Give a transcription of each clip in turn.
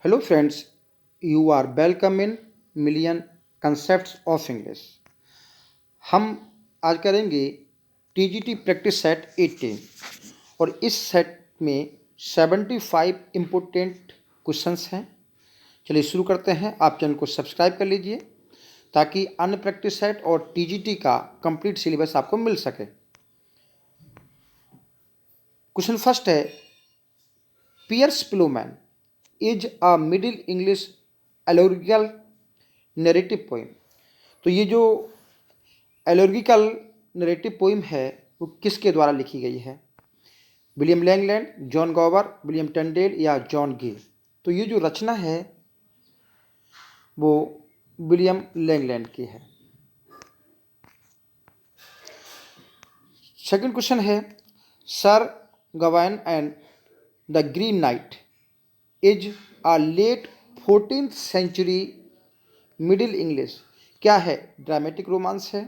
Hello friends, you are welcome in Million Concepts of English. हम आज करेंगे TGT practice set 18 और इस सेट में 75 इम्पोर्टेंट क्वेश्चंस हैं। चलिए शुरू करते हैं। आप चैनल को सब्सक्राइब कर लीजिए ताकि अन्य प्रैक्टिस सेट और टीजीटी का कंप्लीट सिलेबस आपको मिल सके। क्वेश्चन फर्स्ट है, Piers Plowman is a Middle English allegorical narrative poem. तो ये जो एलोरिकल नरेटिव पोइम है वो किसके द्वारा लिखी गई है? William Langland, John Gower, William Tandel या जॉन गे? तो ये जो रचना है वो विलियम लैंगलैंड की है। सेकंड क्वेश्चन है, sir Gawain and the green knight is a late 14th century middle English. क्या है? ड्रामेटिक रोमांस है,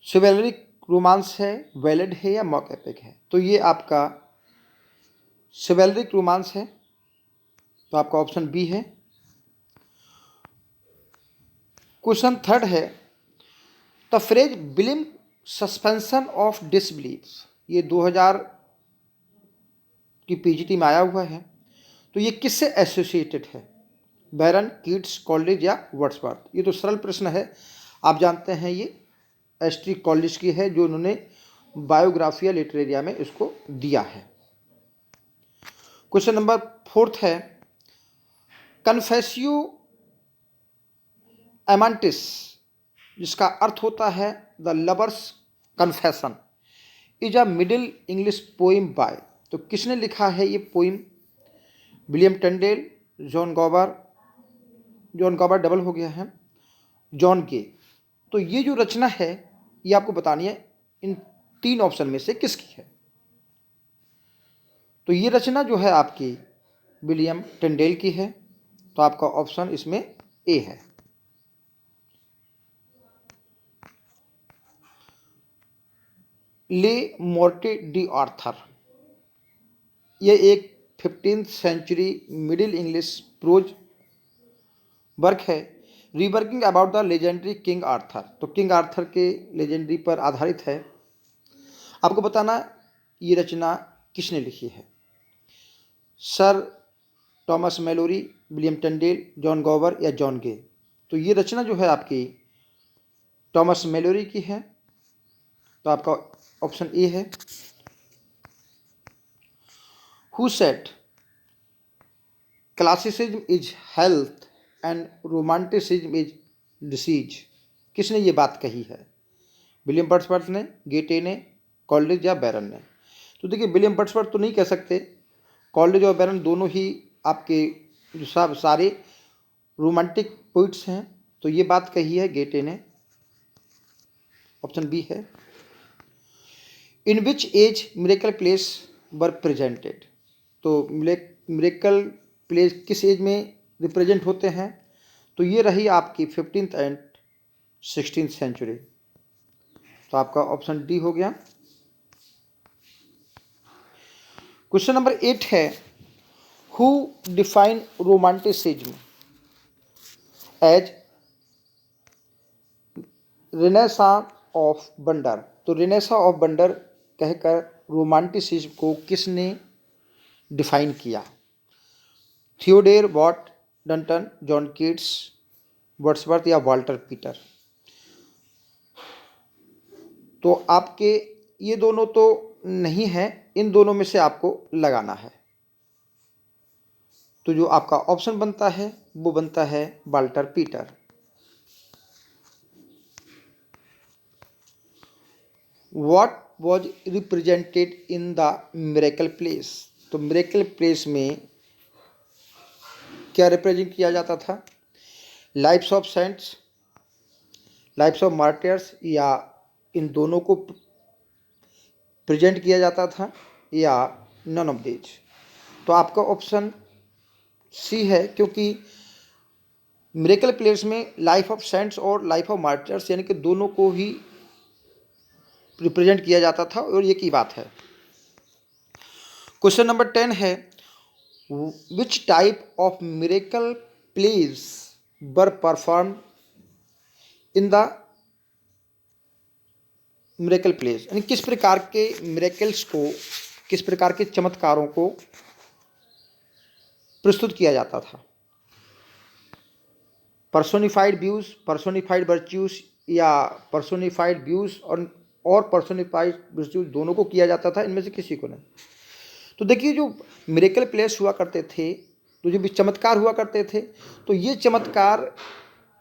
शिवैलरिक रोमांस है, बैलेड है या मॉक एपिक है? तो ये आपका शिवैलरिक रोमांस है, तो आपका ऑप्शन बी है। क्वेश्चन थर्ड है, द फ्रेज बिलिम सस्पेंशन ऑफ डिसबिलीफ, ये 2000 की पीजीटी में आया हुआ है। तो ये किससे एसोसिएटेड है? बैरन, कीट्स, कॉलेज या वर्ड्सवर्थ? ये तो सरल प्रश्न है, आप जानते हैं ये एस टी कॉलेज की है जो उन्होंने बायोग्राफिया लिटरेरिया में इसको दिया है। क्वेश्चन नंबर फोर्थ है, कन्फेसियो एमांटिस, जिसका अर्थ होता है the lover's confession, is a Middle English poem by. तो किसने लिखा है ये poem? William Tyndale, John Gower double हो गया है, जॉन गे। तो ये जो रचना है ये आपको बतानी है इन तीन ऑप्शन में से किसकी है। तो ये रचना जो है आपकी विलियम टंडेल की है, तो आपका ऑप्शन इसमें ए है। ले मोर्टे डी आर्थर, ये एक 15th century middle English prose work है, reworking about the legendary King Arthur. तो किंग आर्थर के लेजेंडरी पर आधारित है। आपको बताना ये रचना किसने लिखी है? Sir Thomas Malory, William Tyndale, John Gower या जॉन गे? तो ये रचना जो है आपकी टॉमस मैलोरी की है, तो आपका ऑप्शन ए है। Who said classicism is health and romanticism is disease? किसने ये बात कही है? विलियम वर्ड्सवर्थ ने, गेटे ने, कॉलेज या बैरन ने? तो देखिए, विलियम वर्ड्सवर्थ तो नहीं कह सकते, कॉलेज और बैरन दोनों ही आपके जो सब सारे रोमांटिक पोइट्स हैं। तो ये बात कही है गेटे ने, ऑप्शन बी है। In which age miracle plays were presented? तो मिरेकल प्लेस किस एज में रिप्रेजेंट होते हैं? तो ये रही आपकी 15th एंड 16th सेंचुरी, तो आपका ऑप्शन डी हो गया। क्वेश्चन नंबर 8 है, who define romanticism as renaissance of wonder? तो रेनेसां ऑफ वंडर कहकर रोमांटिसिज्म को किसने डिफाइन किया? Theodore Watts Dunton, John Keats, Wordsworth या वाल्टर पीटर? तो आपके ये दोनों तो नहीं है, इन दोनों में से आपको लगाना है। तो जो आपका ऑप्शन बनता है वो बनता है Walter Pater. What was represented in the miracle plays? तो मिरेकल प्लेस में क्या रिप्रेजेंट किया जाता था? Lives of saints, lives of martyrs, या इन दोनों को प्रेजेंट किया जाता था, या नन ऑफ दीज? तो आपका ऑप्शन सी है, क्योंकि मिरेकल प्लेस में लाइफ ऑफ सेंट्स और लाइफ ऑफ मार्टियर्स यानी कि दोनों को ही रिप्रेजेंट किया जाता था, और ये की बात है। क्वेश्चन नंबर 10 है, which type of miracle plays were perform in the miracle plays, यानी किस प्रकार के मिरेकल्स को, किस प्रकार के चमत्कारों को प्रस्तुत किया जाता था। पर्सोनिफाइड व्यूज, पर्सोनिफाइड वर्च्यूज, या पर्सोनिफाइड व्यूज और पर्सोनिफाइड वर्च्यूज दोनों को किया जाता था, इनमें से किसी को नहीं। तो देखिए जो मिरेकल प्लेस हुआ करते थे, तो जो भी चमत्कार हुआ करते थे, तो ये चमत्कार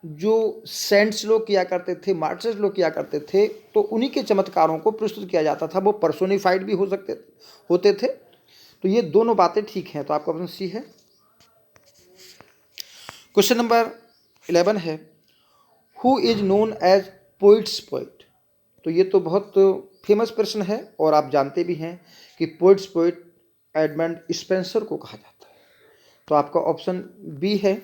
जो सेंट्स लोग किया करते थे, मार्टर्स लोग किया करते थे, तो उन्हीं के चमत्कारों को प्रस्तुत किया जाता था। वो पर्सोनिफाइड भी होते थे। तो ये दोनों बातें ठीक हैं, तो आपका ऑप्शन सी है। क्वेश्चन नंबर 11 है, who is known as poets poet. तो ये तो बहुत फेमस प्रश्न है और आप जानते भी हैं कि पोइट्स पोइट एडमंड स्पेंसर को कहा जाता है। तो आपका ऑप्शन बी है।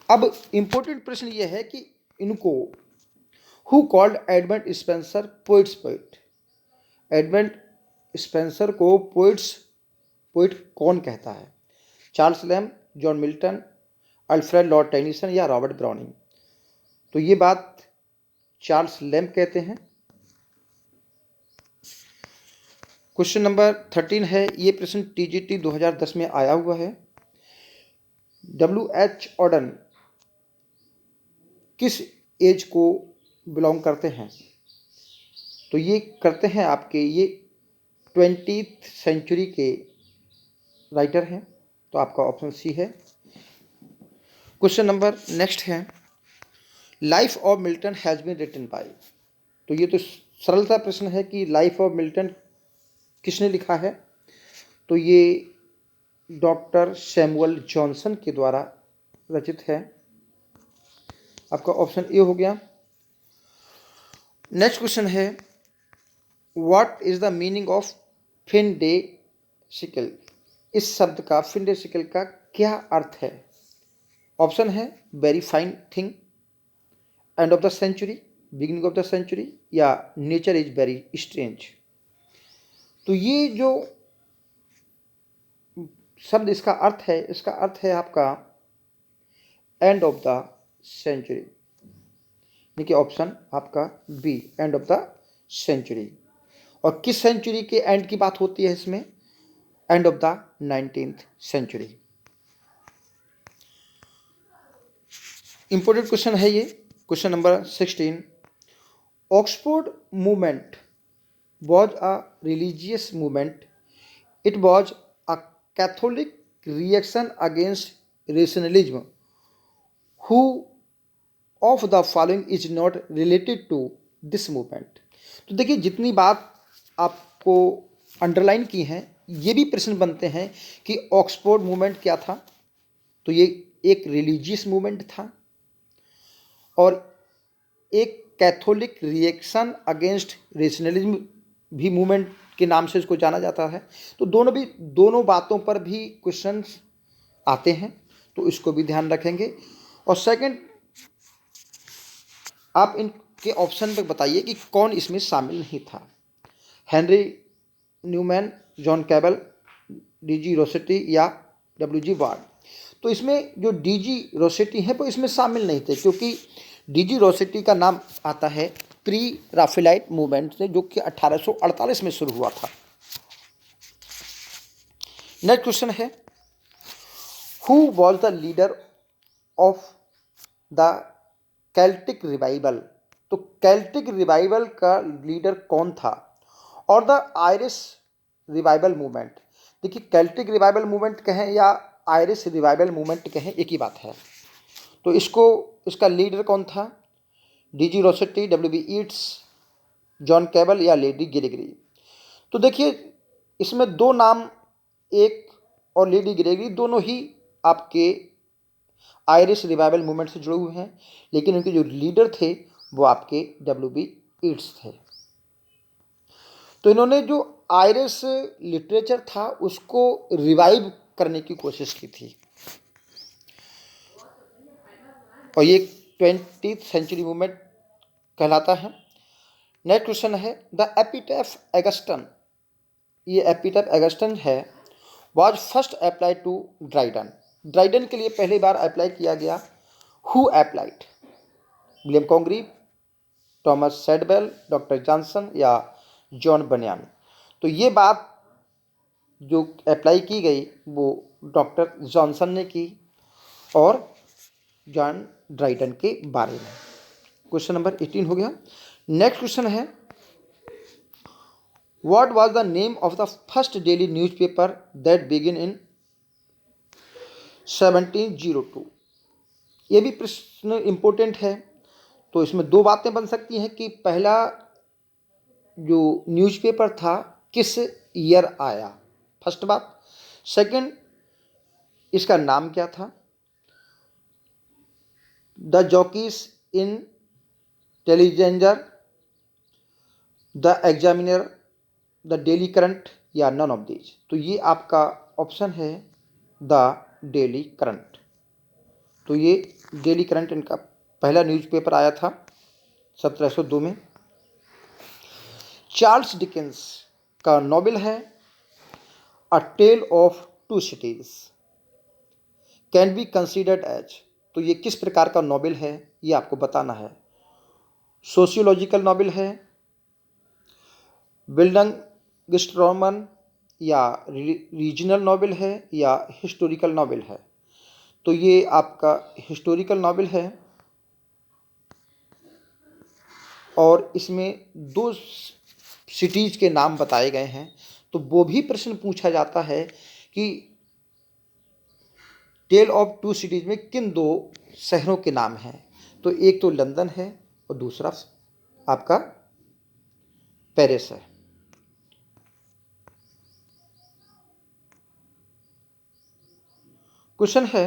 अब इम्पोर्टेंट प्रश्न ये है कि इनको who called Edmund Spenser poets poet, Edmund Spenser को पोइट कौन कहता है? Charles Lamb, John Milton, Alfred Lord Tennyson या रॉबर्ट ब्राउनिंग। तो ये बात चार्ल्स लैम कहते हैं। क्वेश्चन नंबर 13 है, ये प्रश्न टीजीटी 2010 में आया हुआ है। WH ऑर्डन किस एज को बिलोंग करते हैं? तो ये करते हैं आपके, ये 20th सेंचुरी के राइटर हैं। तो आपका ऑप्शन सी है। क्वेश्चन नंबर नेक्स्ट है, life of Milton has been written by. तो ये तो सरलता प्रश्न है कि लाइफ ऑफ मिल्टन किसने लिखा है? तो ये डॉक्टर सैमुअल जॉनसन के द्वारा रचित है। आपका ऑप्शन ए हो गया। नेक्स्ट क्वेश्चन है, what is the meaning of fin de siecle. इस शब्द का, फिंडेसिकल का क्या अर्थ है? ऑप्शन है very fine thing, end of the century, beginning of the century, या नेचर इज वेरी स्ट्रेंज। तो ये जो शब्द इसका अर्थ है, इसका अर्थ है आपका एंड ऑफ द सेंचुरी, यानी कि ऑप्शन आपका B, end of the century. और किस सेंचुरी के एंड की बात होती है इसमें? End of the 19th century. Important question है ये। Question number 16, Oxford movement was a religious movement. It was a Catholic reaction against rationalism. Who of the following is not related to this movement? तो देखिए जितनी बात आपको underline की हैं, ये भी प्रश्न बनते हैं कि ऑक्सफोर्ड मूवमेंट क्या था। तो ये एक रिलीजियस मूवमेंट था और एक कैथोलिक रिएक्शन अगेंस्ट रेशनलिज्म भी मूवमेंट के नाम से इसको जाना जाता है। तो दोनों बातों पर भी क्वेश्चंस आते हैं, तो इसको भी ध्यान रखेंगे। और सेकंड, आप इनके ऑप्शन पे बताइए कि कौन इसमें शामिल नहीं था। Henry Newman, John Keble, DG Rossetti या डब्ल्यूजी वार्ड। तो इसमें जो डीजी रोसेटी हैं वो इसमें शामिल नहीं थे, क्योंकि डीजी रोसेटी का नाम आता है प्री राफेलाइट मूवमेंट से, जो कि 1848 में शुरू हुआ था। नेक्स्ट क्वेश्चन है, who was the leader of the Celtic revival. तो कैल्टिक रिवाइवल का लीडर कौन था? और द आयरिश रिवाइवल मूवमेंट। देखिए कैल्टिक रिवाइवल मूवमेंट कहें या आयरिश रिवाइवल मूवमेंट कहें, एक ही बात है। तो इसका लीडर कौन था? DG Rossetti, W B Yeats, John Keble या लेडी ग्रेगरी। तो देखिए इसमें दो नाम, एक और लेडी ग्रेगरी, दोनों ही आपके आयरिश रिवाइवल मूवमेंट से जुड़े हुए हैं, लेकिन उनके जो लीडर थे वो आपके डब्ल्यू बी ईट्स थे। तो इन्होंने जो आयरिश लिटरेचर था उसको रिवाइव करने की कोशिश की थी, और ये 20th सेंचुरी मूवमेंट कहलाता है। नेक्स्ट क्वेश्चन है, द एपिटैफ ऑगस्टन। ये एपिटैफ ऑगस्टन है, was first applied to Dryden? Dryden के लिए पहली बार अप्लाई किया गया। Who applied? William Congreve, Thomas Shadwell, doctor Johnson या जॉन बनियान? तो ये बात जो अप्लाई की गई वो डॉक्टर जॉनसन ने की और जॉन ड्राइडन के बारे में। क्वेश्चन नंबर 18 हो गया। नेक्स्ट क्वेश्चन है, what was the name of the first daily newspaper that begin in 1702? ये भी प्रश्न इंपॉर्टेंट है। तो इसमें दो बातें बन सकती हैं कि पहला जो न्यूज़पेपर था किस ईयर आया, फर्स्ट बात। सेकंड, इसका नाम क्या था? The jockey's intelligencer, the examiner, the daily courant या नन ऑफ दीज? तो ये आपका ऑप्शन है द डेली करंट। तो ये डेली करंट इनका पहला न्यूज़पेपर आया था 1702 में। चार्ल्स डिकेंस का नॉवेल है a tale of two cities can be considered as? तो ये किस प्रकार का नॉवेल है ये आपको बताना है। सोशियोलॉजिकल नॉवेल है, बिल्डंगस्ट्रॉमन या रीजनल नॉवेल है या हिस्टोरिकल नॉवेल है? तो ये आपका हिस्टोरिकल नॉवेल है और इसमें दो सिटीज़ के नाम बताए गए हैं। तो वो भी प्रश्न पूछा जाता है कि टेल ऑफ टू सिटीज़ में किन दो शहरों के नाम हैं? तो एक तो लंदन है और दूसरा आपका पेरिस है। क्वेश्चन है,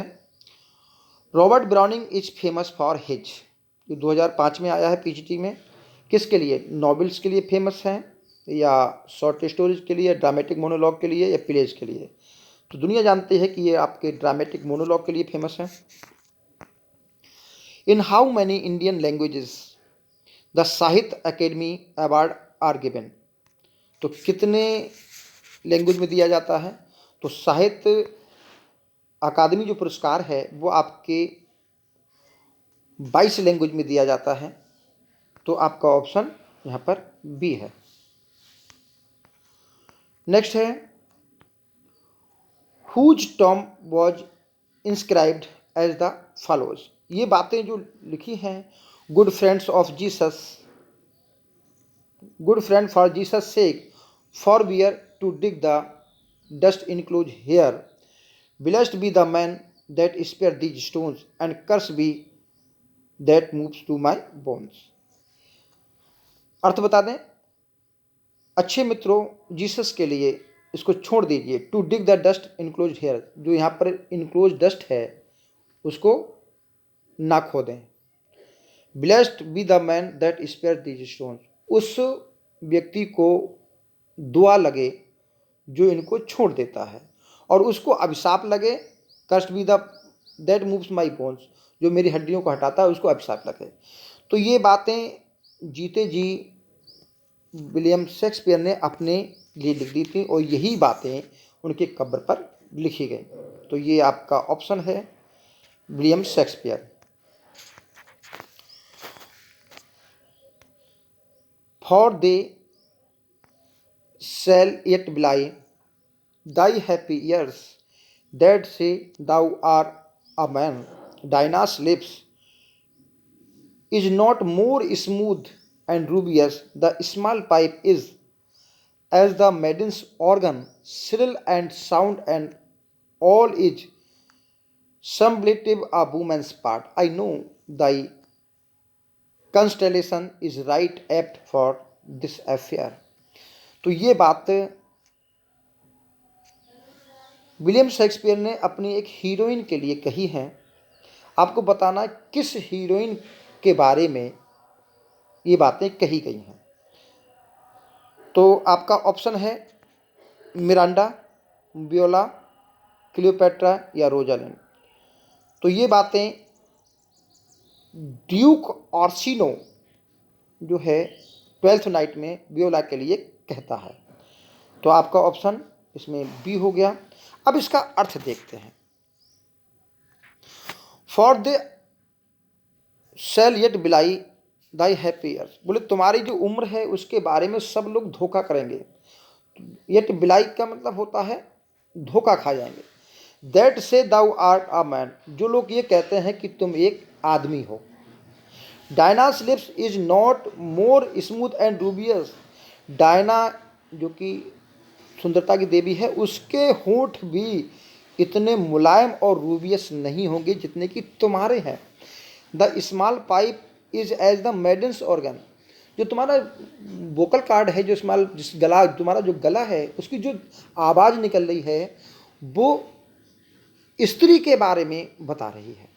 Robert browning is famous for his? जो 2005 में आया है पीजीटी में, किसके लिए? नॉवेल्स के लिए फेमस हैं या शॉर्ट स्टोरीज के लिए, ड्रामेटिक मोनोलॉग के लिए या प्लेज के लिए? तो दुनिया जानती है कि ये आपके ड्रामेटिक मोनोलॉग के लिए फेमस है। In how many Indian languages the साहित्य अकेडमी अवार्ड आर गिवन? तो कितने लैंग्वेज में दिया जाता है? तो साहित्य अकादमी जो पुरस्कार है वो आपके 22 लैंग्वेज में दिया जाता है। तो आपका ऑप्शन यहाँ पर बी है। नेक्स्ट है, whose tomb was inscribed as the follows? ये बातें जो लिखी हैं, good friends of Jesus, good friend for Jesus sake, forbear to dig the dust enclosed here, blessed be the man that spare these stones and curse be that moves to my bones. अर्थ बता दें, अच्छे मित्रों Jesus के लिए इसको छोड़ दीजिए, to dig the dust enclose here, जो यहाँ पर इनक्लोज डस्ट है उसको ना खोदें। Blessed be the man that spare these stones, उस व्यक्ति को दुआ लगे जो इनको छोड़ देता है, और उसको अभिशाप लगे, cursed be the that moves my bones, जो मेरी हड्डियों को हटाता है उसको अभिशाप लगे। तो ये बातें जीते जी विलियम शेक्सपियर ने अपने लिए लिख दी थी और यही बातें उनके कब्र पर लिखी गई। तो ये आपका ऑप्शन है William Shakespeare. For they shall yet lie thy happy years that say thou art a man. Dinah's lips is not more smooth and rubious, the small pipe is as the maiden's organ, shrill and sound, and all is sublime a woman's part. I know thy constellation is right apt for this affair. तो ये बात William Shakespeare ने अपनी एक heroine के लिए कही है। आपको बताना किस हीरोइन के बारे में ये बातें कही गई हैं। तो आपका ऑप्शन है मिरांडा, वियोला, क्लियोपेट्रा या रोजालिंड। तो ये बातें ड्यूक ऑर्सिनो जो है 12th नाइट में वियोला के लिए कहता है। तो आपका ऑप्शन इसमें बी हो गया। अब इसका अर्थ देखते हैं। फॉर दे शैल येट बिलाई दाई हैप्पी ईयर्स, बोले तुम्हारी जो उम्र है उसके बारे में सब लोग धोखा करेंगे। येट बिलाई का मतलब होता है धोखा खा जाएंगे। दैट से दाउ आर्ट अ मैन, जो लोग ये कहते हैं कि तुम एक आदमी हो। Diana's lips is not more smooth and rubious, Diana जो कि सुंदरता की देवी है, उसके होंठ भी इतने मुलायम और रूबियस नहीं होंगे जितने कि तुम्हारे हैं। The small pipe is as the maiden's organ, जो तुम्हारा वोकल कार्ड है, जो स्मॉल जिस गला तुम्हारा जो गला है उसकी जो आवाज़ निकल रही है वो स्त्री के बारे में बता रही है।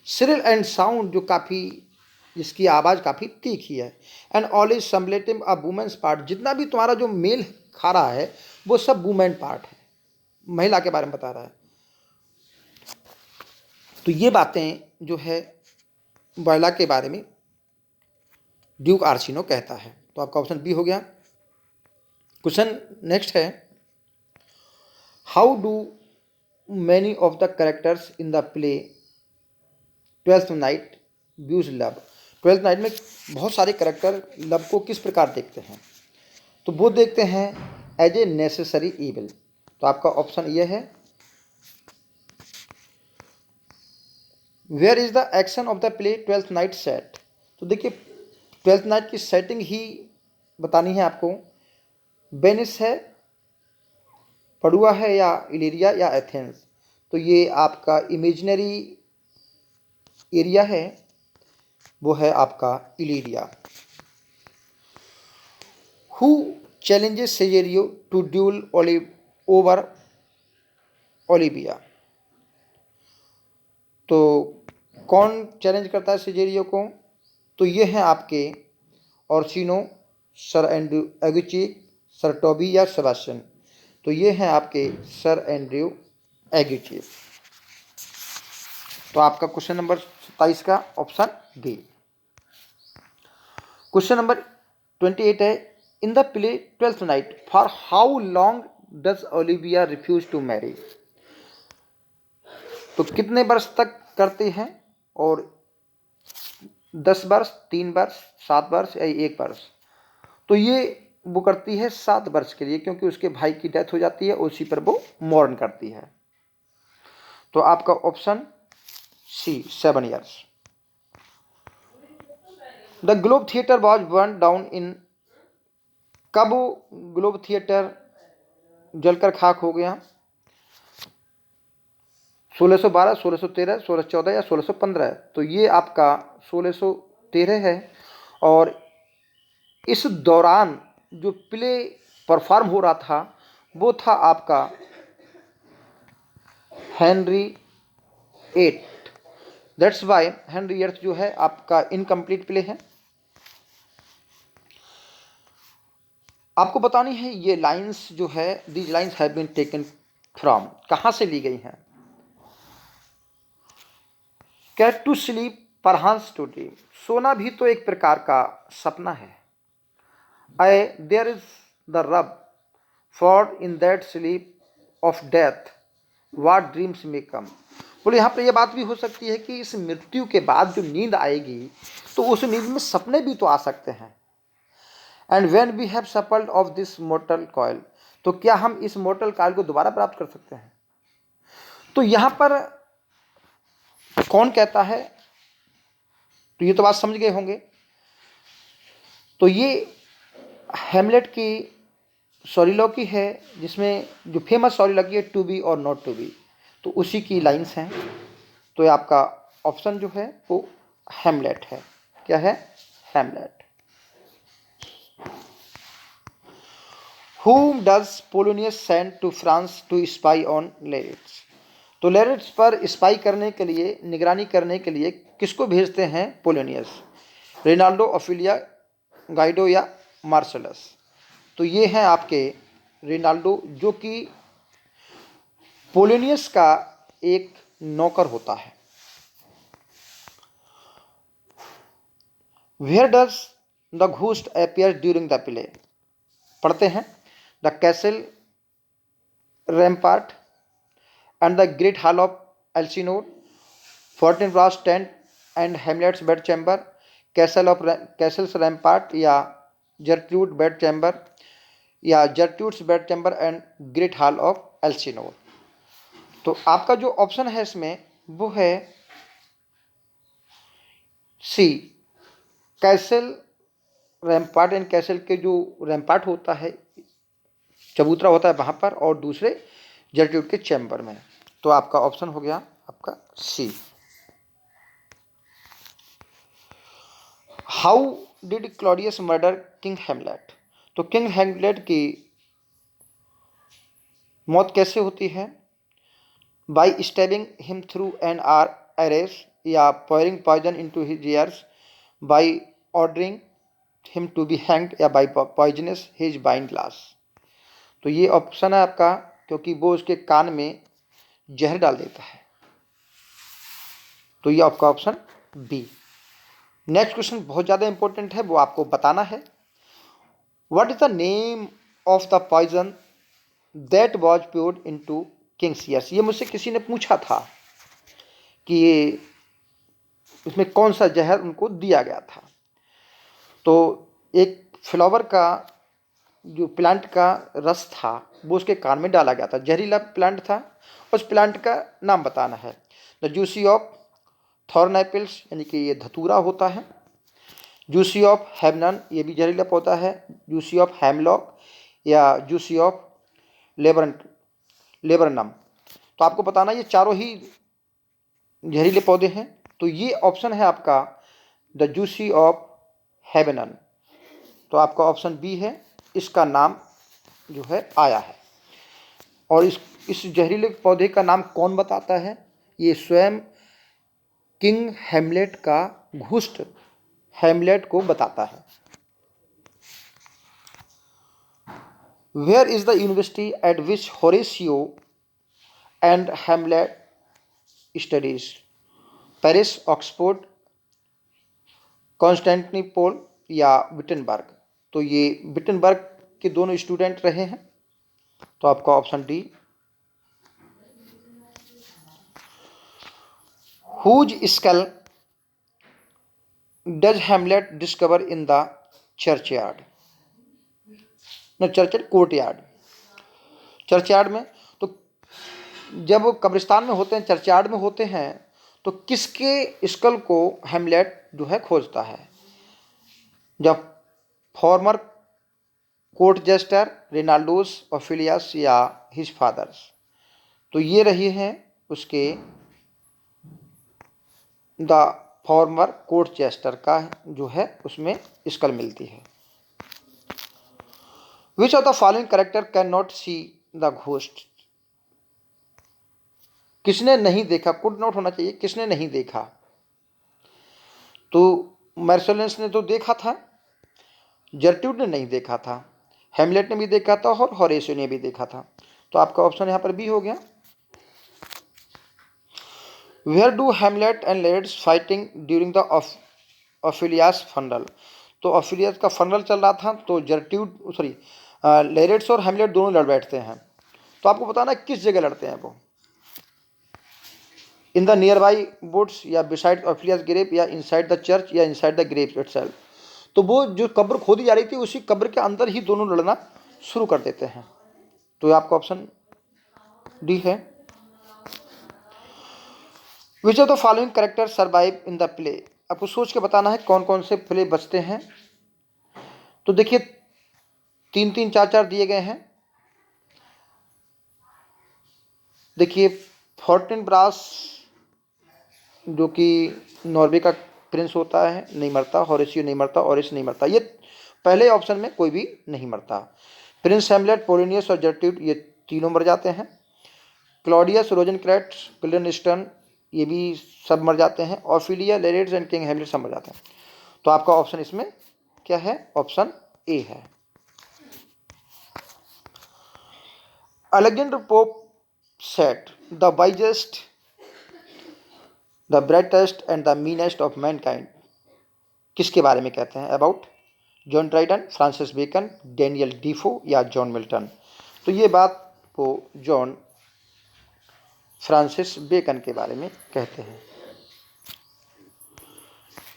श्रिल एंड साउंड, जो काफ़ी जिसकी आवाज़ काफ़ी तीखी है। And all is semblative a woman's part, जितना भी तुम्हारा जो मेल खा रहा है वो सब वुमेन पार्ट है, महिला के बारे में बता रहा है। तो ये बातें जो है वॉयला के बारे में ड्यूक आर्चिनो कहता है। तो आपका ऑप्शन बी हो गया। क्वेश्चन नेक्स्ट है, how do many of the characters in the play Twelfth night views love, twelfth night में बहुत सारे कैरेक्टर लव को किस प्रकार देखते हैं? तो वो देखते हैं एज ए नेसेसरी इविल। तो आपका ऑप्शन ये है, where is the action of the play Twelfth Night set. तो देखिए ट्वेल्थ नाइट की सेटिंग ही बतानी है आपको। वेनिस है, पडुआ है, या इलिरिया या एथेंस। तो ये आपका इमेजिनरी एरिया है, वो है आपका Illyria. Who challenges Cesario to duel over Olivia. तो कौन चैलेंज करता है सेजेरियो को? तो ये हैं आपके Orsino, sir Andrew Aguecheek, sir Toby या सेबास्टियन। तो ये हैं आपके सर एंड्रयू एगुची। तो आपका क्वेश्चन नंबर 27 का ऑप्शन बी। क्वेश्चन नंबर 28 है, in the play Twelfth Night for how long does Olivia refuse to marry. तो कितने वर्ष तक करते हैं? और 10 वर्ष, 3 वर्ष, 7 वर्ष या 1 वर्ष? तो ये वो करती है 7 वर्ष के लिए, क्योंकि उसके भाई की डेथ हो जाती है, उसी पर वो मॉर्न करती है। तो आपका option C 7 years. The Globe theatre was burn down in, कब ग्लोब थिएटर जलकर खाक हो गया? 1612, 1613, 1614 या 1615? तो ये आपका 1613 है। और इस दौरान जो प्ले परफॉर्म हो रहा था वो था आपका हेनरी 8। दैट्स वाई हेनरी 8 जो है आपका इनकम्प्लीट प्ले है। आपको बतानी है ये लाइंस जो है, these lines have been taken from, कहाँ से ली गई हैं? Cat to sleep perchance to dream, सोना भी तो एक प्रकार का सपना है। Ay there is the rub for in that sleep of death what dreams may come. बोले यहाँ पर यह बात भी हो सकती है कि इस मृत्यु के बाद जो नींद आएगी तो उस नींद में सपने भी तो आ सकते हैं। And when we have shuffled off this mortal coil, तो क्या हम इस मोर्टल कॉयल को दोबारा प्राप्त कर सकते हैं? तो यहाँ पर कौन कहता है? तो ये तो बात समझ गए होंगे। तो ये हेमलेट की सॉलिलॉकी है, जिसमें जो फेमस सॉलिलॉकी है टू बी और नॉट टू बी, तो उसी की लाइंस हैं। तो ये आपका ऑप्शन जो है वो हेमलेट है। क्या है? हेमलेट। Whom does Polonius send to France to spy on Laertes? तो लेरिट्स पर स्पाई करने के लिए, निगरानी करने के लिए किसको भेजते हैं पोलोनियस? रेनाल्डो, ऑफिलिया, गाइडो या मार्शलस? तो ये हैं आपके रेनाल्डो, जो कि पोलोनियस का एक नौकर होता है। Where does the ghost appear during the play? पढ़ते हैं, the castle rampart, and the great hall of Elsinore, Fortinbras tent and Hamlet's bed chamber, castle's rampart या जर्ट्रूड बेड चैम्बर, या Gertrude's bed chamber and great hall of Elsinore. तो आपका जो option है इसमें वो है C, castle rampart and castle के जो रैम्पार्ट होता है, चबूतरा होता है वहाँ पर, और दूसरे जर्ट्रूड के चैम्बर में। तो आपका ऑप्शन हो गया आपका C. How did Claudius murder king Hamlet? तो किंग हेमलेट की मौत कैसे होती है? By stabbing him through an arras, या pouring poison into his ears, by ordering him to be hanged, या by poisonous his wine glass. तो ये ऑप्शन है आपका, क्योंकि वो उसके कान में जहर डाल देता है। तो ये आपका ऑप्शन बी। नेक्स्ट क्वेश्चन बहुत ज़्यादा इंपॉर्टेंट है, वो आपको बताना है। What is the name of the poison that was poured into king's ears? ये मुझसे किसी ने पूछा था कि ये इसमें कौन सा जहर उनको दिया गया था। तो एक फ्लावर का जो प्लांट का रस था वो उसके कान में डाला गया था, जहरीला प्लांट था। उस प्लांट का नाम बताना है। The juicy of thorn apples, यानी कि ये धतूरा होता है। जूसी ऑफ हेमनन, ये भी जहरीला पौधा है। जूसी ऑफ हेमलॉक, या जूसी ऑफ लेबरनम। तो आपको बताना ये चारों ही जहरीले पौधे हैं। तो ये ऑप्शन है आपका द जूसी ऑफ हेबनन। तो आपका ऑप्शन बी है, इसका नाम जो है आया है। और इस जहरीले पौधे का नाम कौन बताता है? ये स्वयं किंग हेमलेट का घुष्ट हेमलेट को बताता है। Where is the university at which Horatio and Hamlet studies? Paris, Oxford, Constantinople या विटनबर्ग? तो ये विटनबर्ग के दोनों स्टूडेंट रहे हैं। तो आपका option D. Whose skull does Hamlet discover in the churchyard? न, चर्च कोर्टयार्ड। चर्चयार्ड में, तो जब वो कब्रिस्तान में होते हैं, चर्चयार्ड में होते हैं, तो किसके स्कल को हेमलेट जो है खोजता है? जब फॉर्मर कोर्ट जेस्टर, रेनाल्डोस, ऑफिलियस या हिज फादर्स? तो ये रही हैं उसके द फॉर्मर कोर्ट जेस्टर का जो है उसमें स्कल मिलती है। Which of the following character can not see the ghost? किसने नहीं देखा, कुड नॉट होना चाहिए, किसने नहीं देखा? तो मार्सेलियस ने तो देखा था, जर्ट्रूड ने नहीं देखा था, हेमलेट ने भी देखा था, और होरेसियो ने भी देखा था। तो आपका ऑप्शन यहाँ पर बी हो गया। Where do Hamlet and Laertes fighting during the Ophelia's funeral? तो ऑफिलियस का फनरल चल रहा था, तो जर्ट्रूड सॉरी लेरेट्स और हेमलेट दोनों लड़ बैठते हैं। तो आपको बताना है किस जगह लड़ते हैं वो। In the nearby woods, या बिसाइड ऑफिलियस ग्रेव, या इनसाइड द चर्च, या इनसाइड द ग्रेव इटसेल्फ? तो वो जो कब्र खोदी जा रही थी उसी कब्र के अंदर ही दोनों लड़ना शुरू कर देते हैं। तो आपका ऑप्शन डी है। Which of the following character survive in the play? आपको सोच के बताना है कौन कौन से प्ले बचते हैं। तो देखिए 3 3 4 4 दिए गए हैं। देखिए फोर्टिन ब्रास जो कि नॉर्वे का प्रिंस होता है नहीं मरता, होरेसियो नहीं मरता, ओरिस नहीं मरता, ये पहले ऑप्शन में कोई भी नहीं मरता। प्रिंस हेमलेट, पोलिनियस और जर्ट्रूड ये तीनों मर जाते हैं। क्लॉडियस, रोजेनक्रेट्स, गुल्डनस्टर्न ये भी सब मर जाते हैं। ऑफिलिया, लेरेट्स एंड किंग हेमलेट सब मर जाते हैं। तो आपका ऑप्शन इसमें क्या है? ऑप्शन ए है। Alexander Pope said the wisest, the brightest and the meanest of mankind किसके बारे में कहते हैं? About John Dryden, Francis Bacon, Daniel Defoe या जॉन मिल्टन? तो ये बात वो जॉन फ्रांसिस बेकन के बारे में कहते हैं।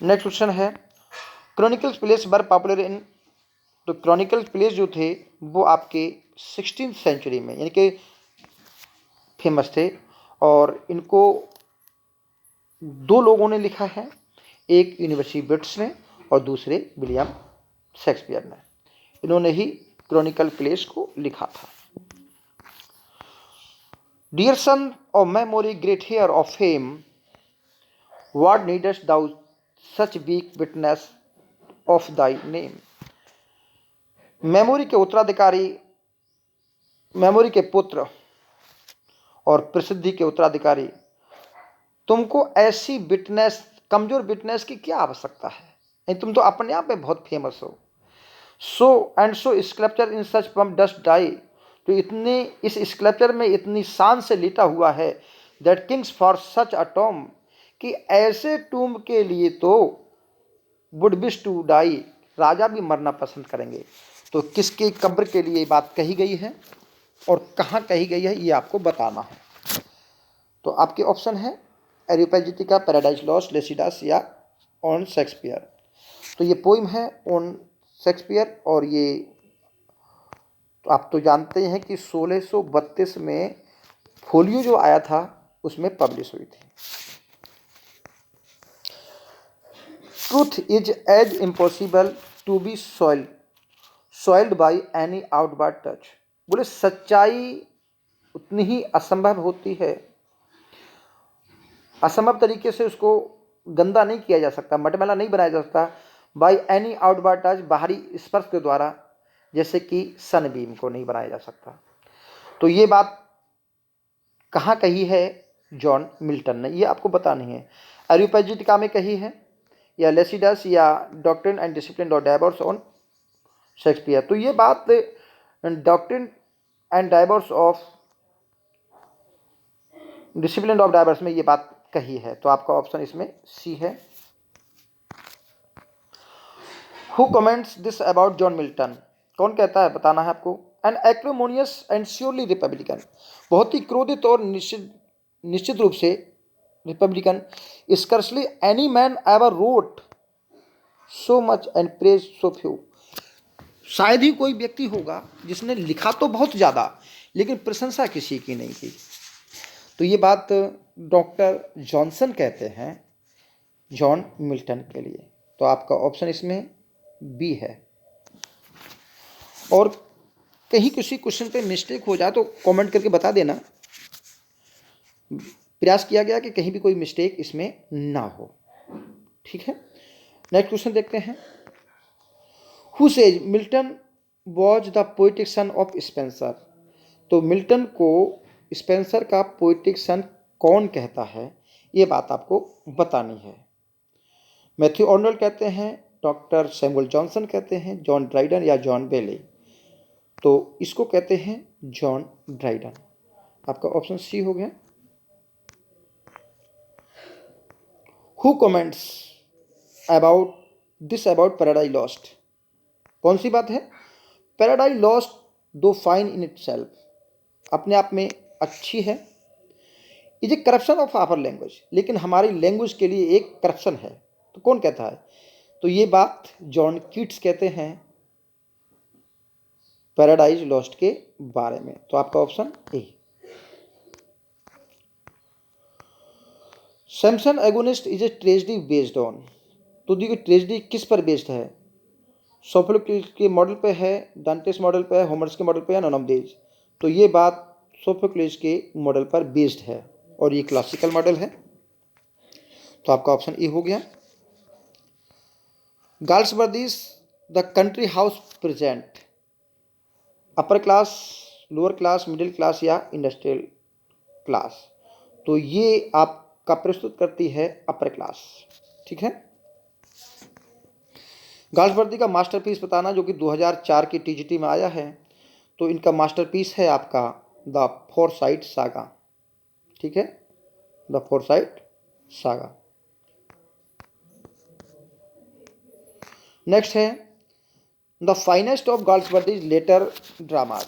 नेक्स्ट क्वेश्चन है, chronicles place were popular in, तो क्रॉनिकल्स प्लेस जो थे वो आपके 16th सेंचुरी में यानी कि फेमस थे, और इनको दो लोगों ने लिखा है, एक यूनिवर्सिटी ब्रिट्स ने और दूसरे विलियम शेक्सपियर ने। इन्होंने ही क्रॉनिकल प्लेस को लिखा था। Dear son of memory great heir of fame, what needst thou such weak witness of thy name. Memory के उत्तराधिकारी, मेमोरी के पुत्र और प्रसिद्धि के उत्तराधिकारी, तुमको ऐसी विटनेस, कमजोर विटनेस की क्या आवश्यकता है? नहीं, तुम तो अपने आप में बहुत फेमस हो। सो एंड सो स्कल्पचर इन सच पम डस्ट डाई, तो इतने इस स्कल्पचर में इतनी शान से लिटा हुआ है, that Kings for such a Tom, कि ऐसे टूम के लिए तो वुड विश टू डाई, राजा भी मरना पसंद करेंगे। तो किसकी कब्र के लिए बात कही गई है और कहाँ कही गई है ये आपको बताना है। तो आपके ऑप्शन है एरियोपेजिटिका, पैराडाइज लॉस्ट, लेसिडास या ऑन शेक्सपियर। तो ये पोइम है ऑन शेक्सपियर, और ये तो आप तो जानते हैं कि 1632 में फोलियो जो आया था उसमें पब्लिश हुई थी। Truth is as impossible to be soiled by any outward touch, बोले सच्चाई उतनी ही असंभव होती है, असंभव तरीके से उसको गंदा नहीं किया जा सकता, मटमैला नहीं बनाया जा सकता, बाई एनी आउटवर्ड टच, बाहरी स्पर्श के द्वारा, जैसे कि सनबीम को नहीं बनाया जा सकता। तो ये बात कहाँ कही है? जॉन मिल्टन ने, ये आपको बतानी है। एरियोपेजिटिका में कही है, या लेसिडस, या doctrine and discipline of divorce on Shakespeare. तो ये बात doctrine and divorce of discipline of divorce में ये बात कही है। तो आपका ऑप्शन इसमें सी है। Who comments this about John Milton, कौन कहता है, बताना है आपको। An acrimonious and surely republican, बहुत ही क्रोधित और निश्चित रूप से republican. Scarcely any man ever wrote so much and praise so few, शायद ही कोई व्यक्ति होगा जिसने लिखा तो बहुत ज़्यादा लेकिन प्रशंसा किसी की नहीं की। तो ये बात डॉक्टर जॉनसन कहते हैं जॉन मिल्टन के लिए। तो आपका ऑप्शन इसमें बी है। और कहीं किसी क्वेश्चन पे मिस्टेक हो जाए तो कमेंट करके बता देना, प्रयास किया गया कि कहीं भी कोई मिस्टेक इसमें ना हो, ठीक है। नेक्स्ट क्वेश्चन देखते हैं। Who says Milton was the poetic son of Spencer, तो मिल्टन को स्पेंसर का पोएटिक सन कौन कहता है, ये बात आपको बतानी है। मैथ्यू ऑर्नल कहते हैं, डॉक्टर सैमुअल जॉनसन कहते हैं, जॉन ड्राइडन या जॉन बेले। तो इसको कहते हैं जॉन ड्राइडन। आपका ऑप्शन सी हो गया। Who comments about this about Paradise Lost, कौन सी बात है? Paradise Lost though fine in itself, अपने आप में अच्छी है, is a corruption of our language, लेकिन हमारी लैंग्वेज के लिए एक करप्शन है। तो कौन कहता है? तो ये बात जॉन कीट्स कहते हैं पैराडाइज लॉस्ट के बारे में। तो आपका option A. Samson agonist is a tragedy based on, तो देखिए ट्रेजेडी किस पर बेस्ड है? सोफोक्लिस के मॉडल पे है, डांटेस मॉडल पे है, होमर्स के मॉडल पे है, नॉन ऑफ दीज। तो ये बात सोफोक्लिस के मॉडल पर बेस्ड है और ये क्लासिकल मॉडल है। तो आपका ऑप्शन ए हो गया। Galsworthy's the country house present, upper class, lower class, middle class या इंडस्ट्रियल क्लास। तो ये आपका प्रस्तुत करती है अपर क्लास, ठीक है। गाल्सवर्दी का मास्टरपीस बताना, जो कि 2004 की टीजीटी में आया है। तो इनका मास्टरपीस है आपका द फोरसाइट सागा, ठीक है, द फोरसाइट सागा। नेक्स्ट है the finest of Galsworthy's later dramas,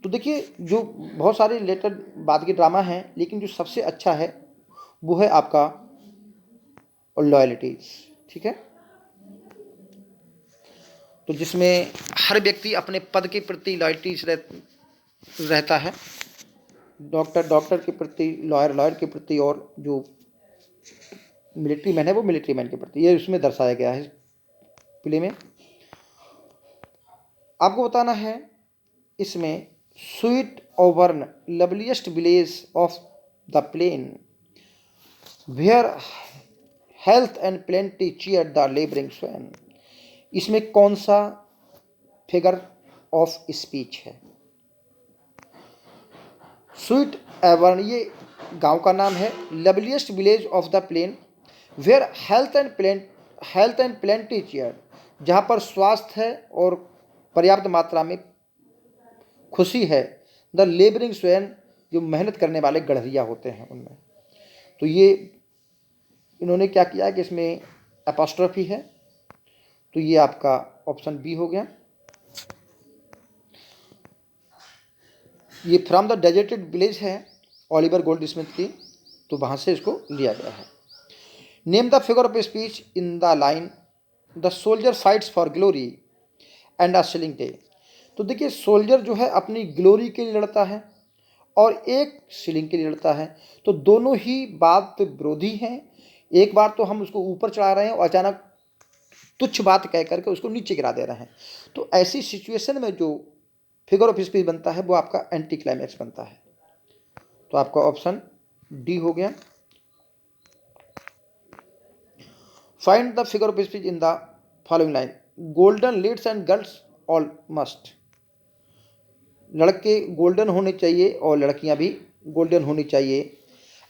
तो देखिए जो बहुत सारे रिलेटेड बाद के ड्रामा हैं, लेकिन जो सबसे अच्छा है वो है आपका लॉयल्टीज। ठीक है, तो जिसमें हर व्यक्ति अपने पद के प्रति लॉयल्टीज रहता है, डॉक्टर डॉक्टर के प्रति, लॉयर लॉयर के प्रति, और जो मिलिट्री मैन है वो मिलिट्री मैन के प्रति। ये उसमें दर्शाया गया है प्ले में। आपको बताना है इसमें sweet Auburn loveliest village of the plain where health and plenty cheer the labouring swain. इसमें कौन सा फिगर ऑफ स्पीच है? स्वीट एवर्न ये गांव का नाम है। Loveliest village of the plain where health and plenty cheer, जहाँ पर स्वास्थ्य है और पर्याप्त मात्रा में खुशी है। द लेबरिंग स्वैन, जो मेहनत करने वाले गड़हरिया होते हैं उनमें। तो ये इन्होंने क्या किया कि इसमें एपोस्ट्रोफी है, तो ये आपका ऑप्शन बी हो गया। ये फ्रॉम द डेजर्टेड विलेज है ओलिवर गोल्ड स्मिथ की, तो वहाँ से इसको लिया गया है। Name the figure of speech in the line the soldier fights for glory and a ceiling day. तो देखिए सोल्जर जो है अपनी ग्लोरी के लिए लड़ता है और एक सीलिंग के लिए लड़ता है, तो दोनों ही बात विरोधी हैं। एक बार तो हम उसको ऊपर चढ़ा रहे हैं और अचानक तुच्छ बात कह करके उसको नीचे गिरा दे रहे हैं। तो ऐसी सिचुएशन में जो फिगर ऑफ स्पीच बनता है वो आपका एंटी क्लाइमैक्स बनता है। तो आपका ऑप्शन डी हो गया। Find the figure of speech in the following line golden lads and girls all must. लड़के गोल्डन होने चाहिए और लड़कियां भी गोल्डन होनी चाहिए।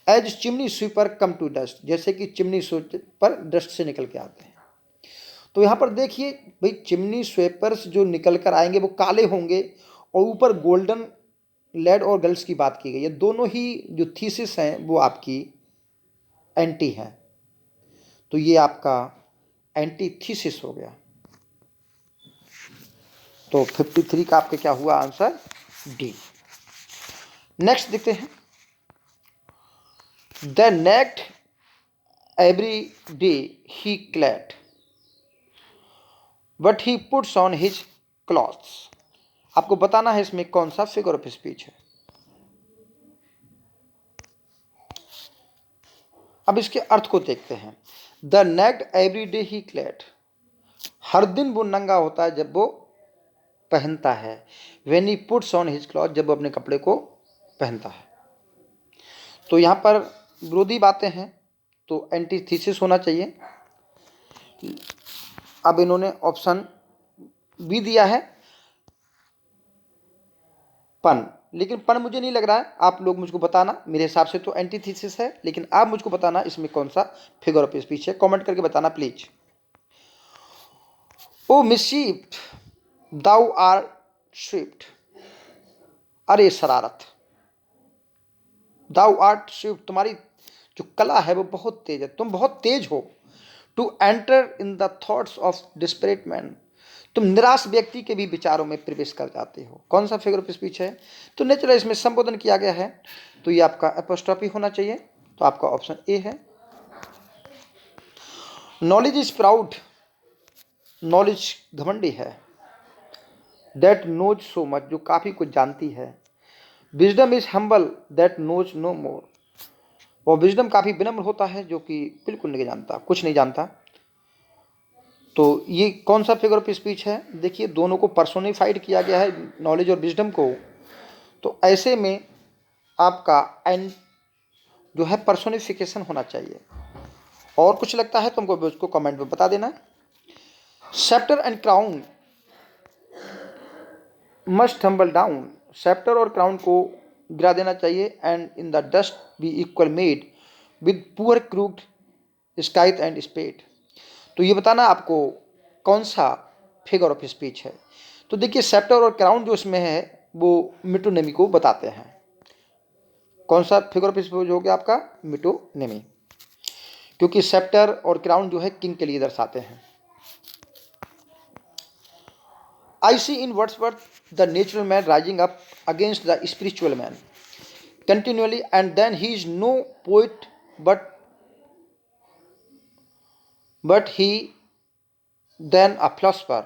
As chimney sweeper come to dust, जैसे कि चिमनी स्वीपर डस्ट से निकल के आते हैं। तो यहाँ पर देखिए भाई, चिमनी स्वीपर्स जो निकल कर आएंगे वो काले होंगे, और ऊपर गोल्डन लेड और गर्ल्स की बात की गई है। दोनों ही जो थीसिस हैं वो आपकी एंटी हैं, तो ये आपका एंटी थीसिस हो गया। तो 53 का आपके क्या हुआ आंसर? डी। नेक्स्ट देखते हैं। The naked every day he clad but he puts on his clothes. आपको बताना है इसमें कौन सा फिगर ऑफ स्पीच है। अब इसके अर्थ को देखते हैं। The naked every day he clad, हर दिन वो नंगा होता है जब वो पहनता है। When he puts on his cloth, जब वो अपने कपड़े को पहनता है। तो यहाँ पर विरोधी बातें हैं, तो एंटीथीसिस होना चाहिए। अब इन्होंने ऑप्शन बी दिया है पन, लेकिन पन मुझे नहीं लग रहा है। आप लोग मुझको बताना, मेरे हिसाब से तो एंटीथीसिस है, लेकिन आप मुझको बताना इसमें कौन सा फिगर ऑफ स्पीच है। कमेंट करके बताना please. O mischief thou art swift, अरे शरारत। दाउ आर्ट स्विफ्ट, तुम्हारी जो कला है वो बहुत तेज है, तुम बहुत तेज हो। To enter in the thoughts of desperate man, तुम निराश व्यक्ति के भी विचारों में प्रवेश कर जाते हो। कौन सा फिगर ऑफ स्पीच है? तो नेचुरल इसमें संबोधन किया गया है, तो ये आपका एपोस्ट्रोफी होना चाहिए। तो आपका ऑप्शन ए है। नॉलेज इज प्राउड, नॉलेज घमंडी है। दैट नोज सो मच, जो काफी कुछ जानती है। Wisdom is humble that knows no more, और विजडम काफी विनम्र होता है जो कि बिल्कुल नहीं जानता, कुछ नहीं जानता। तो ये कौन सा फिगर ऑफ स्पीच है? देखिए दोनों को पर्सोनिफाइड किया गया है, नॉलेज और विजडम को। तो ऐसे में आपका एंड जो है पर्सोनिफिकेशन होना चाहिए। और कुछ लगता है तुमको उसको कमेंट में बता देना। Sceptre and crown must humble down, sceptre और क्राउन को गिरा देना चाहिए। And in the dust be equal made with poor crooked scythe and spade. तो ये बताना आपको कौन सा फिगर ऑफ स्पीच है। तो देखिए सेप्टर और क्राउन जो इसमें है वो मिटोनिमी को बताते हैं। कौन सा फिगर ऑफ स्पीच हो गया आपका? मिटोनिमी, क्योंकि सेप्टर और क्राउन जो है किंग के लिए दर्शाते हैं। I see in Wordsworth the natural man rising up against the spiritual man continually, and then he is no poet but he then a philosopher,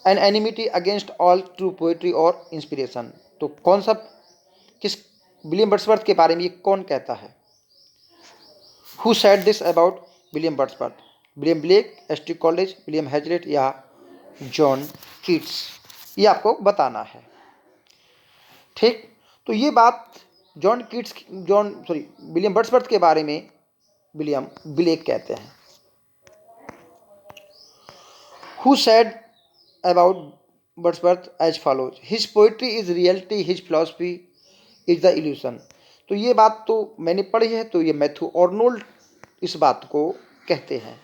an enmity against all true poetry or inspiration। तो कौन सा किस William Wordsworth के बारे में ये कौन कहता है? Who said this about William Wordsworth? William Blake, S T college, William Hazlitt या जॉन कीट्स? ये आपको बताना है। ठीक, तो ये बात विलियम वर्ड्सवर्थ के बारे में विलियम ब्लेक कहते हैं। Who said about Wordsworth as follows, his poetry is reality, his philosophy is the illusion. तो ये बात तो मैंने पढ़ी है, तो ये मैथ्यू आर्नोल्ड इस बात को कहते हैं।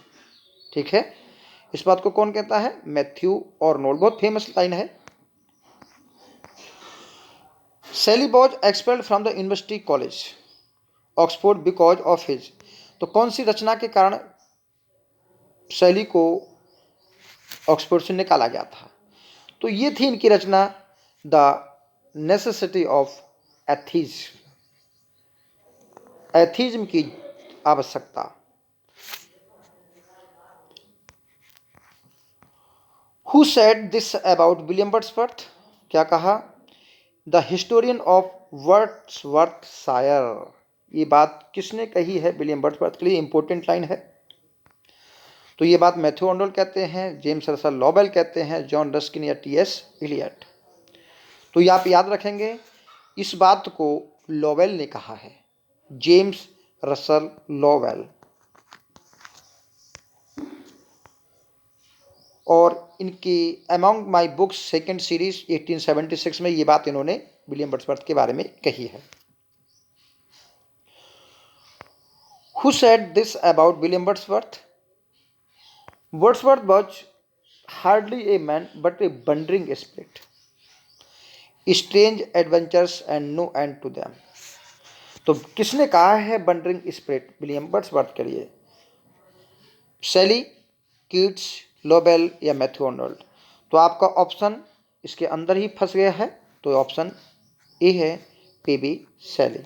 ठीक है, इस बात को कौन कहता है? Matthew Arnold. बहुत फेमस लाइन है। शैली was expelled from the university college Oxford because of his. तो कौन सी रचना के कारण शैली को ऑक्सफोर्ड से निकाला गया था? तो ये थी इनकी रचना the necessity of atheism, atheism की आवश्यकता। Who said this about William Wordsworth? क्या कहा? The historian of Wordsworthshire. ये बात किसने कही है विलियम वर्ड्सवर्थ के लिए? इंपॉर्टेंट लाइन है। तो ये बात मैथ्यू आर्नोल्ड कहते हैं, जेम्स रसल लॉवेल कहते हैं, जॉन रस्किन या टी एस इलियट। तो ये आप याद रखेंगे, इस बात को लॉवेल ने कहा है, जेम्स रसल लॉवेल। और इनकी among my books second series 1876 में ये बात इन्होंने विलियम वर्ड्सवर्थ के बारे में कही है। Who said this about William Wordsworth? Wordsworth was hardly a man but a wandering spirit, strange adventures and no end to them. तो किसने कहा है वंडरिंग स्पिरिट विलियम वर्ड्सवर्थ के लिए? शैली, कीट्स, लॉवेल या मैथ्यू आर्नोल्ड? तो आपका ऑप्शन इसके अंदर ही फंस गया है, तो ऑप्शन ए है पीबी शैली।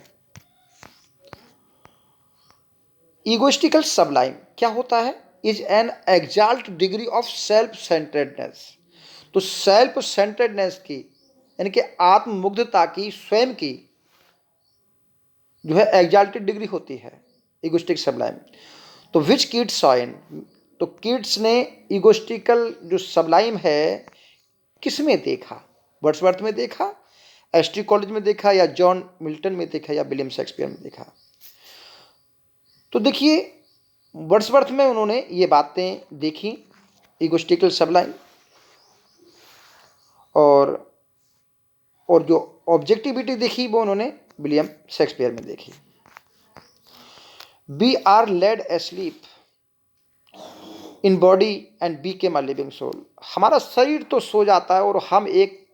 ईगोइस्टिकल सबलाइम क्या होता है? Is an exalt degree of self centredness. तो सेल्फ सेंटर्डनेस की यानी कि आत्ममुग्धता की, स्वयं की जो है एग्जाल्टेड डिग्री होती है ईगोइस्टिक सबलाइम। तो विच कीट्स सॉ इन? तो कीट्स ने ईगोइस्टिकल जो सबलाइम है किस में देखा? वर्ड्सवर्थ में देखा, एसटी कॉलेज में देखा, या जॉन मिल्टन में देखा, या विलियम शेक्सपियर में देखा? तो देखिए, वर्ड्सवर्थ में उन्होंने ये बातें देखी, ईगोइस्टिकल सबलाइम, और जो ऑब्जेक्टिविटी देखी वो उन्होंने विलियम शेक्सपियर में देखी। We are laid asleep in body and became a living soul. हमारा शरीर तो सो जाता है और हम एक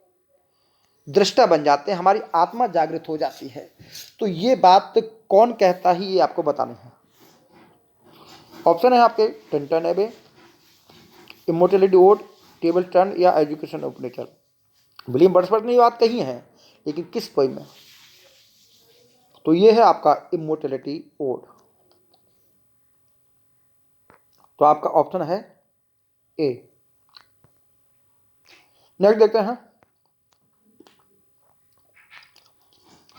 दृष्टा बन जाते हैं, हमारी आत्मा जागृत हो जाती है। तो ये बात कौन कहता है, ये आपको बतानी है। ऑप्शन है आपके टिंटन एबे, इमोर्टैलिटी ओड, टेबल टर्न या education of nature. William Wordsworth ने ये बात कही है, लेकिन किस पोइम में? तो ये है आपका इमोर्टैलिटी ओड। तो आपका ऑप्शन है ए। नेक्स्ट देखते हैं,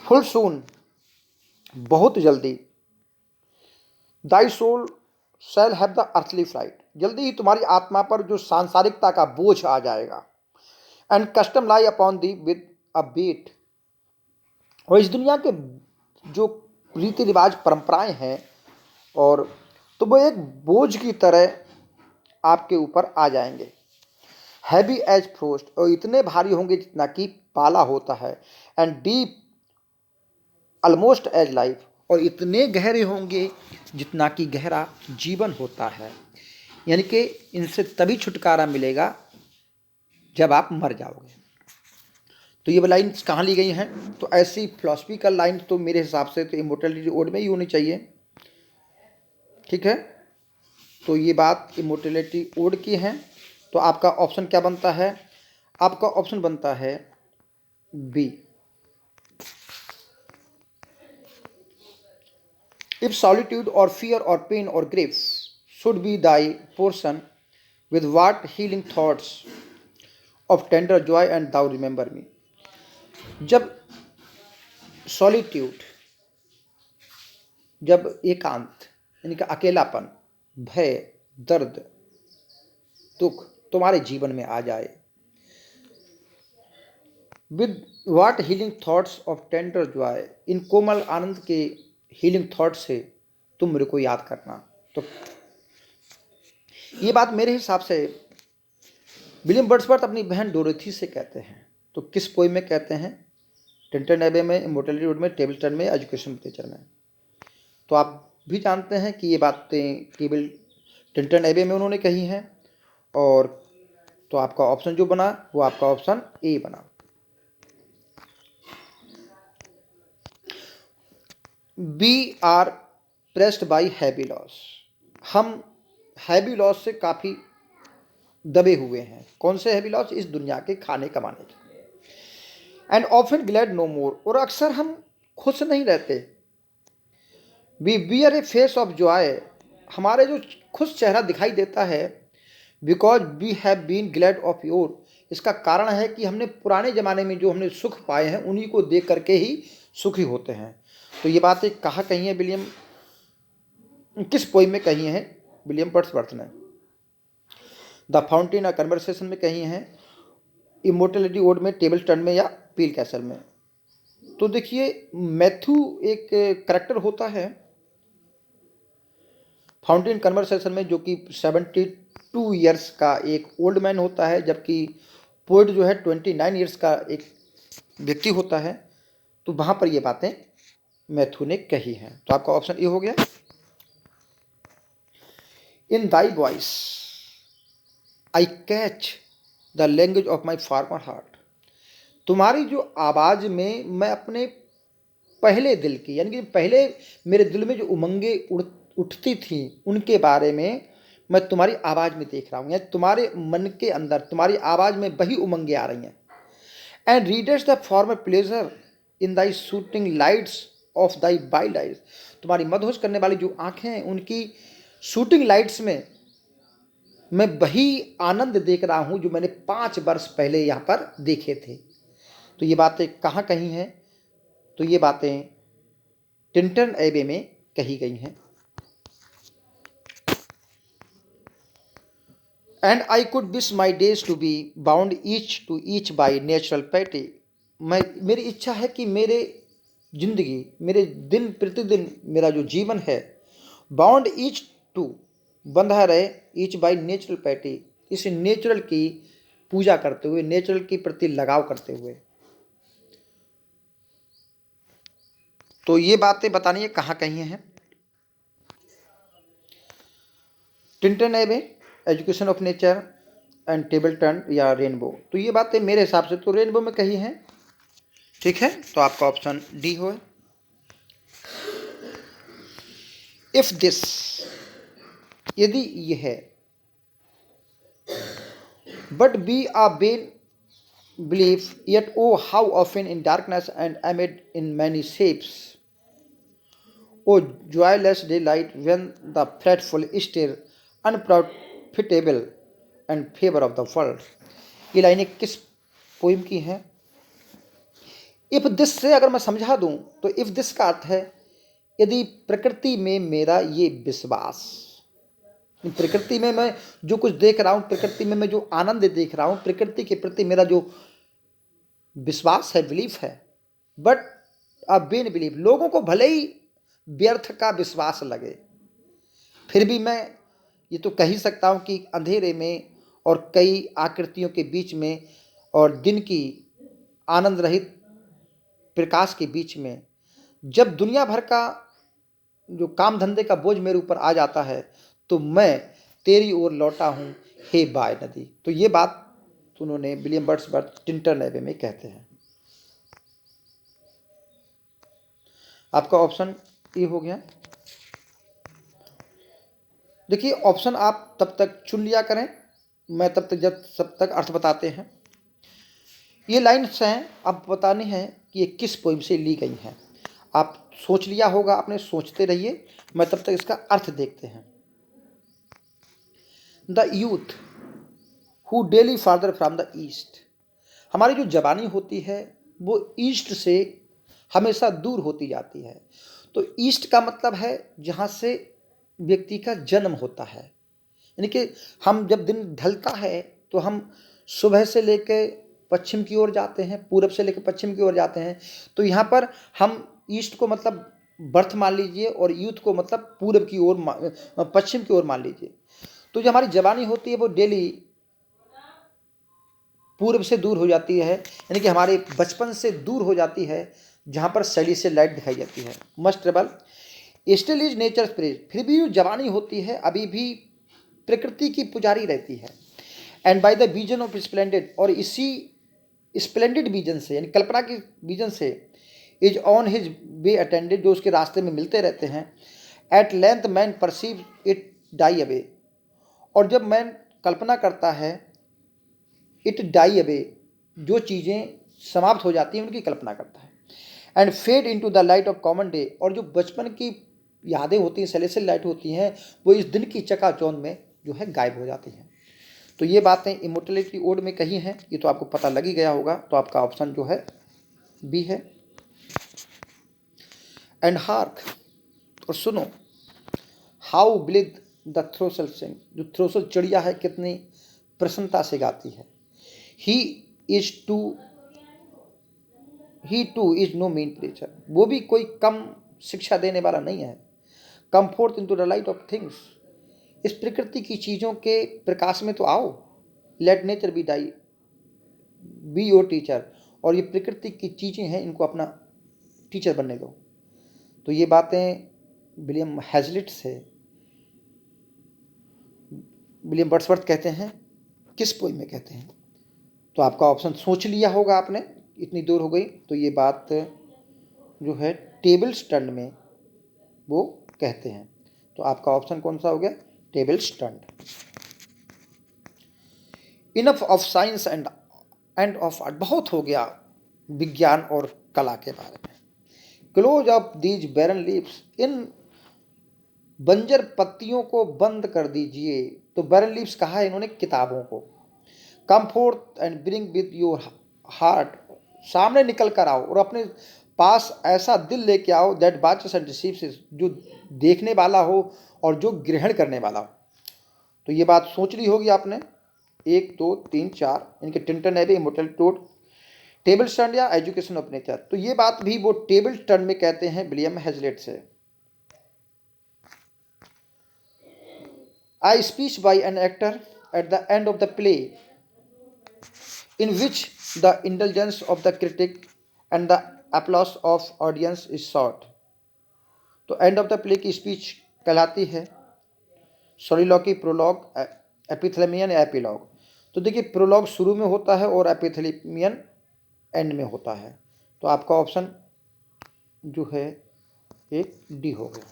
फुल सून, बहुत जल्दी, thy soul shall have the earthly flight, जल्दी ही तुम्हारी आत्मा पर जो सांसारिकता का बोझ आ जाएगा। And custom lie upon thee with a beat, और इस दुनिया के जो रीति रिवाज परंपराएं हैं और तो वो एक बोझ की तरह आपके ऊपर आ जाएंगे। हैवी एज फ्रोस्ट, और इतने भारी होंगे जितना कि पाला होता है। And deep almost as life, और इतने गहरे होंगे जितना कि गहरा जीवन होता है। यानी कि इनसे तभी छुटकारा मिलेगा जब आप मर जाओगे। तो ये लाइन्स कहाँ ली गई हैं? तो ऐसी फिलोसफिकल लाइन तो मेरे हिसाब से तो इमोर्टैलिटी ओड में ही होनी चाहिए। ठीक है, तो ये बात इमोर्टैलिटी ओड की है। तो आपका ऑप्शन क्या बनता है? आपका ऑप्शन बनता है बी। इफ सॉलिट्यूड और फियर और पेन और grief should be Dai portion, with what healing thoughts of tender joy and thou remember me। जब सॉलिट्यूड, जब एकांत यानी कि अकेलापन, भय, दर्द, दुख तुम्हारे जीवन में आ जाए, with what healing thoughts of tender joy, इन कोमल आनंद के हीलिंग थॉट से तुम मेरे को याद करना। तो ये बात मेरे हिसाब से विलियम वर्ड्सवर्थ अपनी बहन डोरोथी से कहते हैं। तो किस पोइम में कहते हैं? टिंटन एबे में, इमोर्टलिटी रोड में, टेबलटन में, एजुकेशन लिटरेचर में। तो आप भी जानते हैं कि ये बातें केवल टिंटन एबे में उन्होंने कही हैं। और तो आपका ऑप्शन जो बना वो आपका ऑप्शन ए बना। We are pressed by heavy loss. हम हैवी लॉस से काफ़ी दबे हुए हैं। कौन से हैवी लॉस? इस दुनिया के खाने कमाने के। And often glad no more, और अक्सर हम खुश नहीं रहते। We bear a face of joy, हमारे जो खुश चेहरा दिखाई देता है, because we have been glad of yore, इसका कारण है कि हमने पुराने ज़माने में जो हमने सुख पाए हैं उन्हीं को देख करके ही सुखी होते हैं। तो ये बातें कहाँ कही हैं विलियम, किस पोइम में कही हैं विलियम वर्ड्सवर्थ ने? द फाउंटेन, अ कन्वर्सेशन में कही हैं, इमोर्टलिटी ओड में, टेबलटन में, या पील कैसल में। तो देखिए, मैथ्यू एक करेक्टर होता है फाउंटेन कन्वर्सेशन में, जो कि 72 ईयर्स का एक ओल्ड मैन होता है, जबकि पोइट जो है 29 ईयर्स का एक व्यक्ति होता है। तो वहाँ पर ये बातें मैथ्यू ने कही हैं। तो आपका ऑप्शन ए हो गया। In thy voice I catch the language of my former heart, तुम्हारी जो आवाज़ में मैं अपने पहले दिल की, यानी कि पहले मेरे दिल में जो उमंगे उठती थी उनके बारे में मैं तुम्हारी आवाज़ में देख रहा हूँ, यानी तुम्हारे मन के अंदर तुम्हारी आवाज़ में वही उमंगे आ रही हैं। And readers the former pleasure in Dai shooting lights of thy wild eyes, तुम्हारी मदहोश करने वाली जो आंखें हैं उनकी शूटिंग लाइट्स में मैं वही आनंद देख रहा हूँ जो मैंने 5 वर्ष पहले यहाँ पर देखे थे। तो ये बातें कहाँ कही हैं? तो ये बातें टिंटन एबे में कही गई हैं। And I could wish my days to be bound each to each by natural piety, मेरी इच्छा है कि मेरे जिंदगी, मेरे दिन प्रतिदिन मेरा जो जीवन है, बाउंड ईच टू, बंधा रहे, ईच बाई नेचुरल पैटी, इस नेचुरल की पूजा करते हुए, नेचुरल के प्रति लगाव करते हुए। तो ये बातें बतानी है कहाँ कही हैं? टिंटन एबे, एजुकेशन ऑफ नेचर, एंड टेबलटन, या रेनबो। तो ये बातें मेरे हिसाब से तो रेनबो में कही हैं। ठीक है, तो आपका ऑप्शन डी हो। इफ दिस, यदि यह है, but be a vain belief, yet oh how often in darkness and amid in many shapes, oh joyless daylight when the fretful stir unprofitable and favor of the world। ये लाइनें किस poem की हैं? If this से अगर मैं समझा दूं तो इफ दिस का अर्थ है यदि प्रकृति में मेरा ये विश्वास, प्रकृति में मैं जो कुछ देख रहा हूं, प्रकृति में मैं जो आनंद देख रहा हूं, प्रकृति के प्रति मेरा जो विश्वास है, बिलीफ है, बट अ बेन बिलीफ, लोगों को भले ही व्यर्थ का विश्वास लगे, फिर भी मैं ये तो कह ही सकता हूँ कि अंधेरे में और कई आकृतियों के बीच में और दिन की आनंद रहित प्रकाश के बीच में, जब दुनिया भर का जो काम धंधे का बोझ मेरे ऊपर आ जाता है, तो मैं तेरी ओर लौटा हूँ हे बाय नदी। तो ये बात उन्होंने विलियम वर्ड्सवर्थ टिंटन एबे में कहते हैं। आपका ऑप्शन ए हो गया। देखिए, ऑप्शन आप तब तक चुन लिया करें, मैं तब तक जब सब तक अर्थ बताते हैं। ये लाइन्स हैं, अब बतानी है कि ये किस पोइम से ली गई हैं। आप सोच लिया होगा आपने, सोचते रहिए, मैं तब तक इसका अर्थ देखते हैं। The youth who daily farther from the east. हमारी जो जवानी होती है वो ईस्ट से हमेशा दूर होती जाती है। तो ईस्ट का मतलब है जहाँ से व्यक्ति का जन्म होता है, यानी कि हम जब दिन ढलता है तो हम सुबह से लेकर पश्चिम की ओर जाते हैं, पूरब से लेकर पश्चिम की ओर जाते हैं। तो यहाँ पर हम ईस्ट को मतलब बर्थ मान लीजिए और यूथ को मतलब पूरब की ओर, पश्चिम की ओर मान लीजिए। तो जो हमारी जवानी होती है वो डेली पूर्व से दूर हो जाती है, यानी कि हमारे बचपन से दूर हो जाती है, जहाँ पर सैली से लाइट दिखाई जाती है। Must travel still is nature praise. फिर भी जो जवानी होती है अभी भी प्रकृति की पुजारी रहती है। And by the vision of splendid, और इसी स्प्लेंडेड विजन से, यानी कल्पना की विजन से, is on his way attended, जो उसके रास्ते में मिलते रहते हैं। At length man perceive it die away, और जब मैन कल्पना करता है, इट डाई अवे, जो चीज़ें समाप्त हो जाती हैं उनकी कल्पना करता है। And fade into the light of common day, और जो बचपन की यादें होती हैं, सेलेस्टियल लाइट होती हैं, वो इस दिन की चकाचौंध में जो है गायब हो जाती हैं। तो ये बातें इमोर्टलिटी ओड में कही हैं, ये तो आपको पता लग ही गया होगा। तो आपका ऑप्शन जो है बी है। एंड हार्क, और सुनो, हाउ ब्लिद द थ्रोसल सिंग, जो थ्रोसल चिड़िया है कितनी प्रसन्नता से गाती है। He is too he too is no mean preacher, वो भी कोई कम शिक्षा देने वाला नहीं है। Come forth into the light of things, इस प्रकृति की चीज़ों के प्रकाश में तो आओ। Let nature be thy be your teacher, और ये प्रकृति की चीज़ें हैं, इनको अपना टीचर बनने दो। तो ये बातें विलियम हैजलिट से विलियम वर्ड्सवर्थ कहते हैं, किस पोइम में कहते हैं। तो आपका ऑप्शन सोच लिया होगा आपने, इतनी दूर हो गई। तो ये बात जो है टेबल स्टंड में वो कहते हैं। तो आपका ऑप्शन कौन सा हो गया, tables turned. Enough of science and of art, बहुत हो गया विज्ञान और कला के बारे में। Close up these barren leaves, इन बंजर पत्तियों को बंद कर दीजिए। तो बैरन लीव्स कहा है इन्होंने किताबों को। कम fourth and bring with your heart, सामने निकल कर आओ और अपने पास ऐसा दिल लेके आओ, दैट वाचेस एंड रिसीव्स, जो देखने वाला हो और जो ग्रहण करने वाला हो। तो ये बात सोच ली होगी आपने। 1 2 3 4, इनके टिंटन एबे, इमोर्टल टोड, टेबल स्टैंड या एजुकेशन ऑफ नेचर। तो ये बात भी वो टेबल स्टैंड में कहते हैं विलियम हैजलिट से। I speech by an actor at the end of the play in which the indulgence of the critic and the applause of audience is sought। तो एंड ऑफ द प्ले की speech कहलाती है सोलिलॉकी, prologue, epithelial या epilogue. तो देखिए prologue शुरू में होता है और एपिथेलियन एंड में होता है। तो आपका ऑप्शन जो है एक डी हो गया।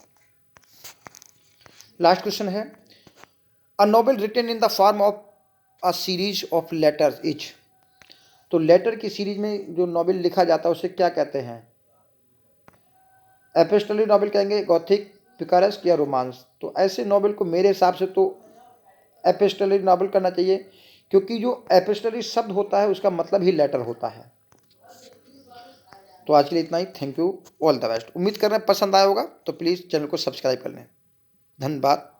लास्ट क्वेश्चन है, a novel written in the form of a series of letters is. तो लेटर की सीरीज में जो नॉवेल लिखा जाता है उसे क्या कहते हैं। एपिस्टोलरी नॉवेल कहेंगे, गॉथिक, पिकारेस्क या रोमांस। तो ऐसे नॉवेल को मेरे हिसाब से तो एपिस्टोलरी नॉवेल करना चाहिए, क्योंकि जो एपिस्टोलरी शब्द होता है उसका मतलब ही लेटर होता है। तो आज के लिए इतना ही। Thank you, all the best. उम्मीद कर रहे हैं पसंद आया होगा, तो प्लीज़ चैनल को सब्सक्राइब कर लें। धन्यवाद।